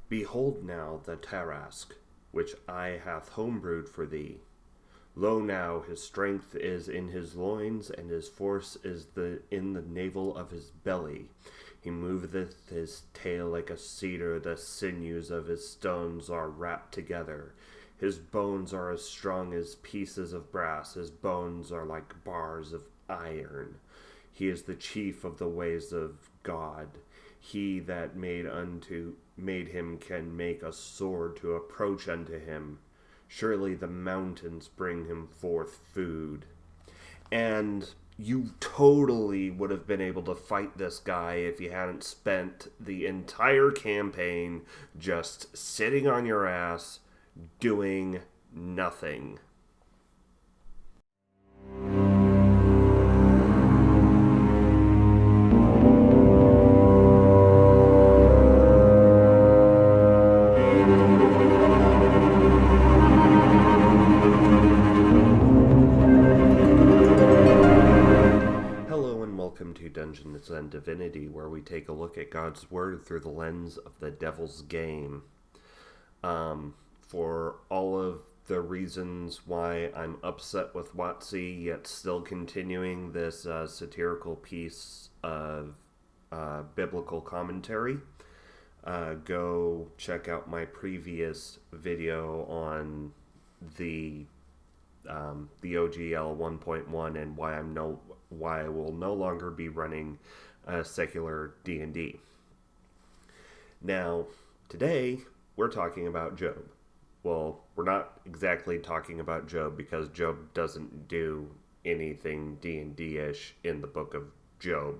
Behold now the Tarask, which I hath homebrewed for thee. Lo now, his strength is in his loins, and his force is in the navel of his belly. He moveth his tail like a cedar, the sinews of his stones are wrapped together. His bones are as strong as pieces of brass, his bones are like bars of iron. He is the chief of the ways of God. He that made him can make a sword to approach unto him. Surely the mountains bring him forth food. And you totally would have been able to fight this guy if you hadn't spent the entire campaign just sitting on your ass doing nothing. Dungeons and Divinity, where we take a look at God's Word through the lens of the devil's game. For all of the reasons why I'm upset with WotC, yet still continuing this satirical piece of biblical commentary, go check out my previous video on the OGL 1.1 and why I will no longer be running secular D&D. Now, today we're talking about Job. Well, we're not exactly talking about Job because Job doesn't do anything D&D-ish in the book of Job.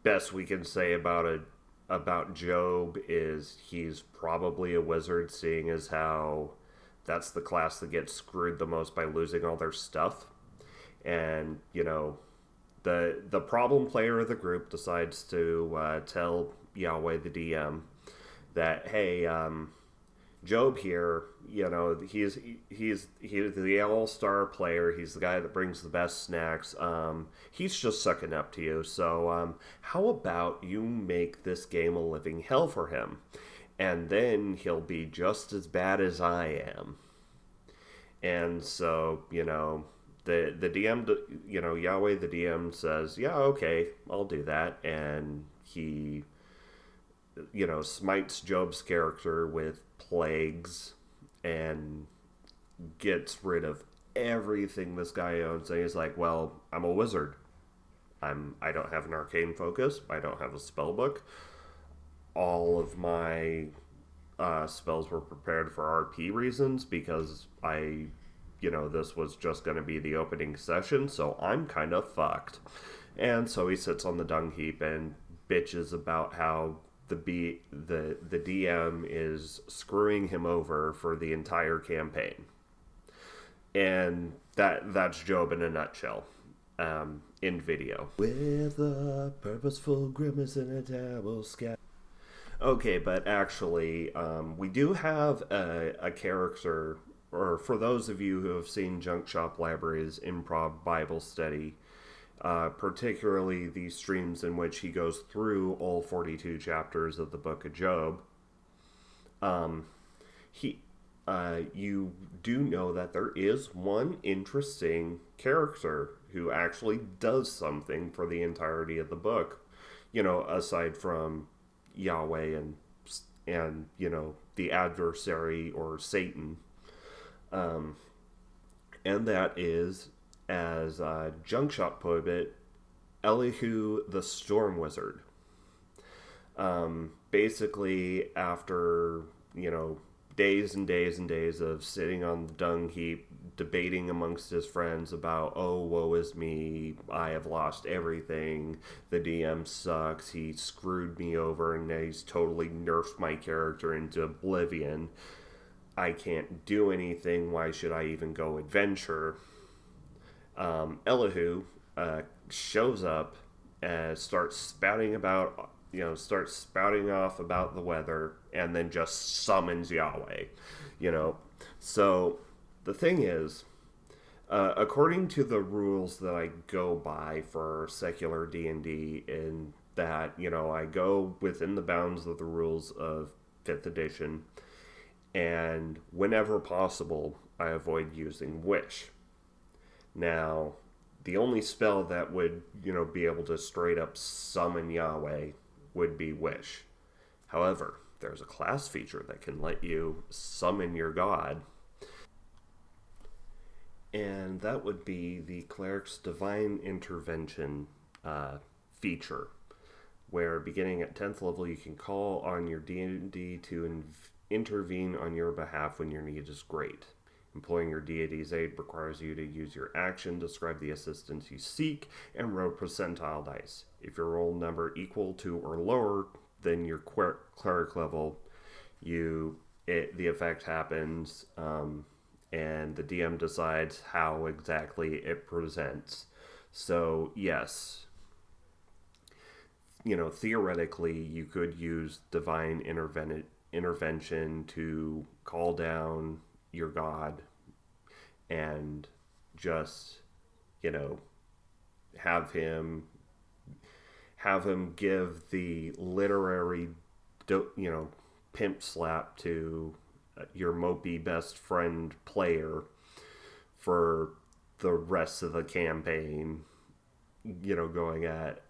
Best we can say about Job is he's probably a wizard, seeing as how that's the class that gets screwed the most by losing all their stuff. And, the problem player of the group decides to tell Yahweh the DM that, hey, Job here, he's the all-star player. He's the guy that brings the best snacks. He's just sucking up to you. So how about you make this game a living hell for him? And then he'll be just as bad as I am. And so, the DM, Yahweh the DM says, yeah, okay, I'll do that. And he, smites Job's character with plagues and gets rid of everything this guy owns. And he's like, well, I'm a wizard. I don't have an arcane focus. I don't have a spell book. All of my spells were prepared for RP reasons because this was just going to be the opening session, so I'm kind of fucked. And so he sits on the dung heap and bitches about how the DM is screwing him over for the entire campaign. And that's Job in a nutshell. In video. With a purposeful grimace and a terrible scat. Okay, but actually, we do have a character, or for those of you who have seen Junk Shop Library's improv Bible study, particularly the streams in which he goes through all 42 chapters of the Book of Job, you do know that there is one interesting character who actually does something for the entirety of the book, aside from Yahweh and the adversary or Satan, and that is, as Junk Shop put it, Elihu the Storm Wizard. Basically, after days and days and days of sitting on the dung heap, debating amongst his friends about, oh, woe is me, I have lost everything, the DM sucks, he screwed me over, and he's totally nerfed my character into oblivion, I can't do anything, why should I even go adventure? Elihu shows up and starts spouting off about the weather, and then just summons Yahweh, So the thing is, according to the rules that I go by for secular D&D, and that, I go within the bounds of the rules of 5th edition, and whenever possible, I avoid using Wish. Now, the only spell that would, be able to straight up summon Yahweh would be Wish. However, there's a class feature that can let you summon your god, and that would be the Cleric's Divine Intervention feature, where beginning at 10th level, you can call on your deity to intervene on your behalf when your need is great. Employing your deity's aid requires you to use your action, describe the assistance you seek, and roll percentile dice. If your roll number equal to or lower than your cleric level, the effect happens, and the DM decides how exactly it presents. So, yes, theoretically, you could use divine intervention to call down your god and just, have him give the literary, pimp slap to your mopey best friend player for the rest of the campaign, going at,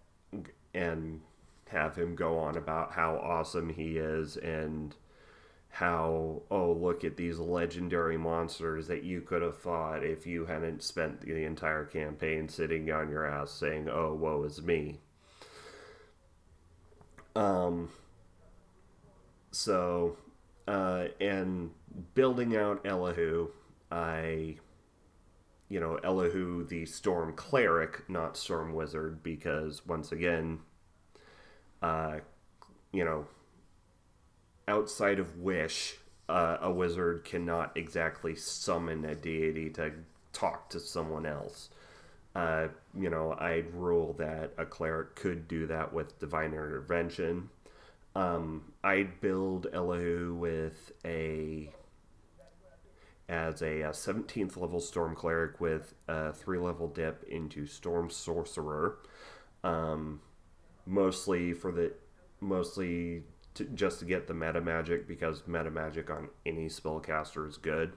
and have him go on about how awesome he is and how, oh, look at these legendary monsters that you could have fought if you hadn't spent the entire campaign sitting on your ass saying, oh, woe is me. And building out Elihu, Elihu the Storm Cleric, not Storm Wizard, because once again, outside of Wish, a wizard cannot exactly summon a deity to talk to someone else. I'd rule that a cleric could do that with Divine Intervention. I'd build Elihu as a 17th level Storm Cleric with a 3-level dip into Storm Sorcerer. Mostly just to get the meta magic, because meta magic on any spellcaster is good.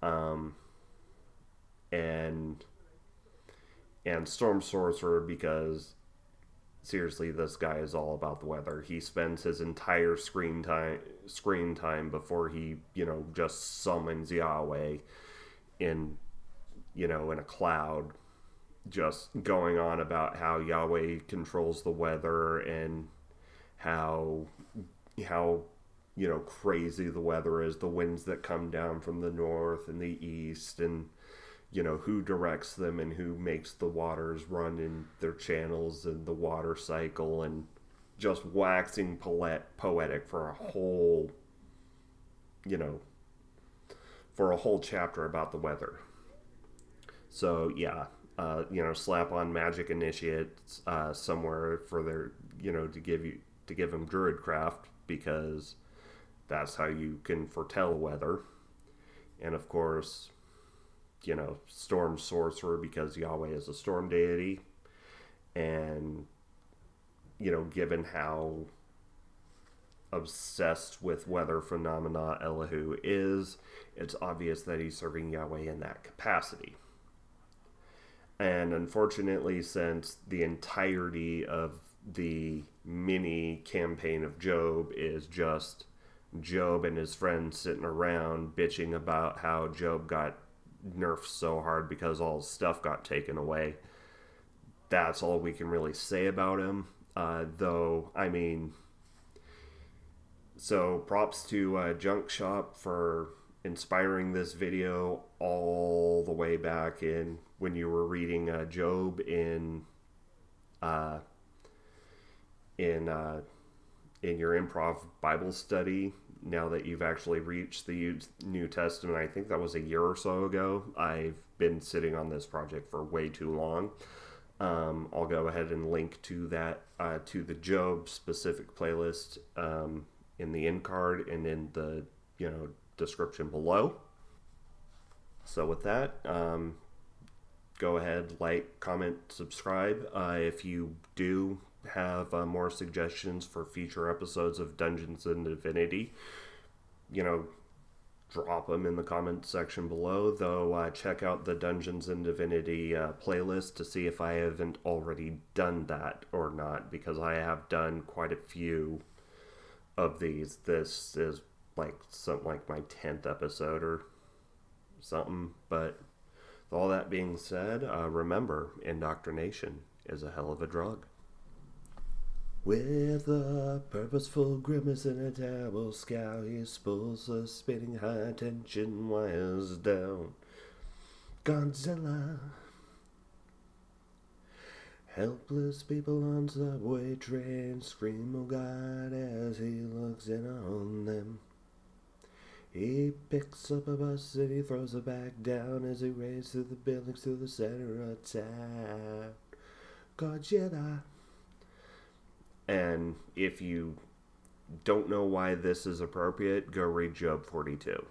And Storm Sorcerer, because seriously, this guy is all about the weather. He spends his entire screen time before he, just summons Yahweh in a cloud, just going on about how Yahweh controls the weather and how crazy the weather is, the winds that come down from the north and the east, and who directs them and who makes the waters run in their channels and the water cycle, and just waxing poetic for a whole chapter about the weather. So yeah, slap on magic initiates somewhere for their to give them druidcraft, because that's how you can foretell weather. And of course, Storm Sorcerer, because Yahweh is a storm deity. And, given how obsessed with weather phenomena Elihu is, it's obvious that he's serving Yahweh in that capacity. And unfortunately, since the entirety of the mini campaign of Job is just Job and his friends sitting around bitching about how Job got nerfed so hard because all his stuff got taken away, that's all we can really say about him. So props to Junk Shop for inspiring this video all the way back in when you were reading Job in your improv Bible study. Now that you've actually reached the New Testament, I think that was a year or so ago. I've been sitting on this project for way too long. I'll go ahead and link to that, to the Job specific playlist in the end card and in the description below. So with that, go ahead, like, comment, subscribe. If you do, have more suggestions for future episodes of Dungeons and Divinity, drop them in the comment section below. Though check out the Dungeons and Divinity playlist to see if I haven't already done that or not, because I have done quite a few of these. This is something like my 10th episode or something. But with all that being said, remember, indoctrination is a hell of a drug. With a purposeful grimace and a terrible scowl, he spools the spinning high tension wires down. Godzilla. Helpless people on subway trains scream, oh God, as he looks in on them. He picks up a bus and he throws it back down as he races through the buildings to the center of town. Godzilla. And if you don't know why this is appropriate, go read Job 42.